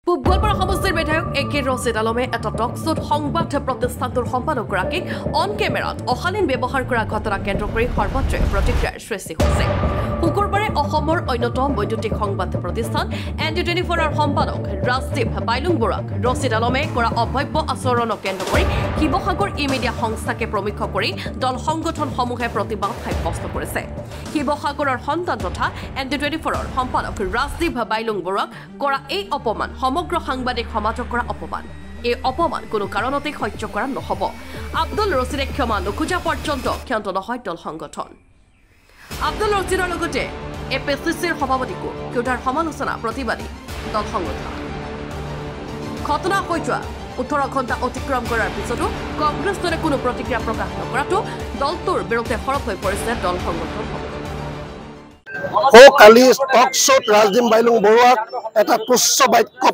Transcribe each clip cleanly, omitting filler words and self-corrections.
পূব গোৱালপাৰা সমষ্টিৰ বিধায়ক একে ৰছিদ আলমে এটা টকশ্ব'ত সংবাদ প্ৰতিষ্ঠানটোৰ সম্পাদকগৰাকীক অন কেমেৰাত অশালীন ব্যৱহাৰ কৰা ঘটনা কেন্দ্ৰ কৰি সৰ্বত্ৰে প্ৰতিক্ৰিয়াৰ সৃষ্টি হৈছে। শুকুৰবাৰে অসমৰ অন্যতম বৈদ্যুতিক সংবাদ প্ৰতিষ্ঠান ND24ৰ সম্পাদক ৰাজদীপ বাইলুং বৰুৱাক ৰছিদ আলমে কৰা অভব্য আচৰণক কেন্দ্ৰ কৰি শিৱসাগৰ ই-মিডিয়া সংস্থাকে প্ৰমুখ্য কৰি দল সংগঠনসমূহে প্ৰতিবাদ সাব্যস্ত কৰিছে। শিৱসাগৰৰ সন্তান তথা ND24ৰ সম্পাদক ৰাজদীপ বাইলুং বৰুৱাক কৰা এই অপমান সমগ্ৰ সাংবাদিক সমাজক কৰা অপমান। এই অপমান কোনো কাৰণতে সহ্য কৰা নহ'ব। আব্দুল ৰছিদে ক্ষমা নোখোজা পৰ্যন্ত ক্ষান্ত নহয় দল সংগঠন। আব্দুল ৰছিদৰ লগতে APCCৰ সভাপতিকো ক্ষুধাৰ সমালোচনা প্ৰতিবাদী দল সংগঠন। ঘটনা হৈ যোৱা 18 ঘণ্টা অতিক্ৰম কৰাৰ পিছতো কংগ্ৰেছ দলে কোনো প্ৰতিক্ৰিয়া প্ৰকাশ নকৰাটো দলটোৰ বিৰুদ্ধে সৰব হৈ পৰিছে দল সংগঠন। কালি টক শ্ব'ত ৰাজদীপ বাইলুং বৰুৱাক এটা তুচ্ছ বাক্য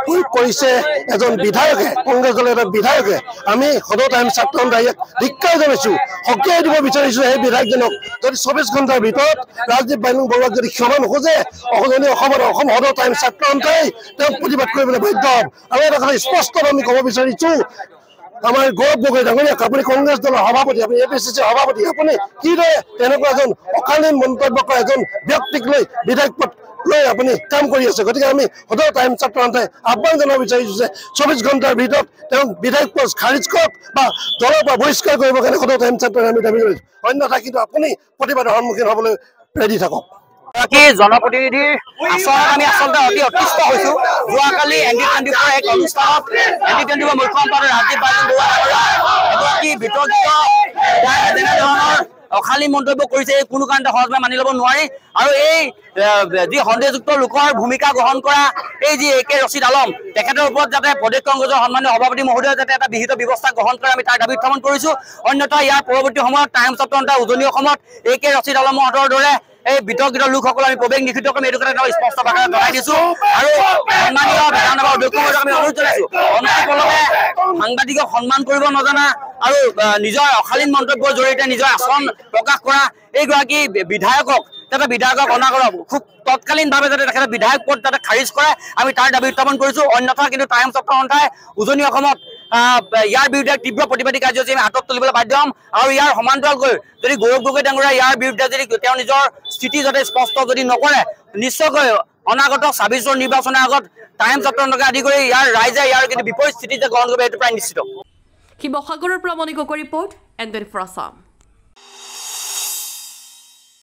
প্ৰয়োগ কৰিছে এজন বিধায়কে, কংগ্ৰেছ দলৰ এটা বিধায়কে। আমি সদৌ টাইম ছাত্ৰ সন্থাই ধিক্কাৰ জনাইছো, সকীয়াই দিব বিচাৰিছো সেই বিধায়কজনক। যদি 24 ঘণ্টাৰ ভিতৰত ৰাজদীপ বাইলুং বৰুৱাক যদি ক্ষমা নোখোজে, অসম সদৌ টাইম ছাত্ৰ সন্থাই তেওঁক প্ৰতিবাদ কৰিবলৈ বাধ্য হম। আৰু এটা কথা স্পষ্ট আমি ক'ব বিচাৰিছো, আমাৰ গৌৰৱ গগৈ ডাঙৰীয়াক, আপুনি কংগ্ৰেছ দলৰ সভাপতি, আপুনি APCCৰ সভাপতি, আপুনি কিদৰে তেনেকুৱা এজন অকালীন মন্তব্য কৰা এজন ব্যক্তিক লৈ বিধায়ক পদ লৈ আপুনি কাম কৰি আছে। গতিকে আমি সদৌ টাইম ছাত্ৰ সন্থাই আহ্বান জনাব বিচাৰিছো যে 24 ঘণ্টাৰ ভিতৰত তেওঁক বিধায়ক পদ খাৰিজ কৰক বা দলৰ পৰা বহিষ্কাৰ কৰিবৰ কাৰণে সদৌ টাইম ছাত্ৰ আমি দাবী কৰিছো। অন্যথা কিন্তু আপুনি প্ৰতিবাদৰ সন্মুখীন হ'বলৈ ৰেডি থাকক। জনপ্ৰতিনিধিৰ আচৰণ আমি আচলতে অতি অতিষ্ঠ হৈছো। যোৱাকালি ND24 এক অনুষ্ঠানত ND24 মুখ্য সম্পাদক ৰাজদীপ বাইলুং বৰুৱা এগৰাকী বিতৰ্কিত তেনেধৰণৰ অশালীন মন্তব্য কৰিছে, কোনো কাৰণতে সহজভাৱে মানি ল'ব নোৱাৰি। আৰু এই যি সন্দেহযুক্ত লোকৰ ভূমিকা গ্ৰহণ কৰা এই যি একে ৰছিদ আলম, তেখেতৰ ওপৰত যাতে প্ৰদেশ কংগ্ৰেছৰ সন্মানীয় সভাপতি মহোদয়ে যাতে এটা বিহিত ব্যৱস্থা গ্ৰহণ কৰে, আমি তাৰ দাবী উত্থাপন কৰিছো। অন্যথা ইয়াৰ পৰৱৰ্তী সময়ত টাইম ছাত্ৰ সন্থাৰ উজনি অসমত একে ৰছিদ আলমৰ দৰে এই বিতৰ্কিত লোকসকল আমি প্ৰৱেশ নিষিদ্ধ কৰিম, এইটো কথা স্পষ্ট ভাষাৰে জনাই দিছো। আৰু সন্মানীয় বিধানসভাৰ অধ্যক্ষক আমি অনুৰোধ জনাইছো, অনতিপলমে সাংবাদিকক সন্মান কৰিব নজনা আৰু নিজৰ অশালীন মন্তব্যৰ জৰিয়তে নিজৰ আচৰণ প্ৰকাশ কৰা এইগৰাকী বিধায়কক অনাগত খুব তৎকালীনভাৱে যাতে তেখেতে বিধায়ক পদ যাতে খাৰিজ কৰে, আমি তাৰ দাবী উত্থাপন কৰিছো। অন্যথা কিন্তু টাইম ছাত্ৰ সন্থাই উজনি অসমত ইয়াৰ বিৰুদ্ধে তীব্ৰ প্ৰতিবাদী কাৰ্যসূচী আমি হাতত তুলিবলৈ বাধ্য হ'ম। আৰু ইয়াৰ সমান্তৰালকৈ যদি গৌৰৱ গগৈ ডাঙৰীয়া ইয়াৰ বিৰুদ্ধে যদি তেওঁ নিজৰ স্থিতি যাতে স্পষ্ট যদি নকৰে, নিশ্চয়কৈ অনাগত 26ৰ নিৰ্বাচনৰ আগত টাইম ছাত্ৰ সন্থাকে আদি কৰি ইয়াৰ ৰাইজে ইয়াৰ কিন্তু বিপৰীত স্থিতি যে গ্ৰহণ কৰিব, এইটো প্ৰায় নিশ্চিত। শিৱসাগৰৰ পৰা মণি গগৈ ৰিপৰ্ট, ND24 আছাম।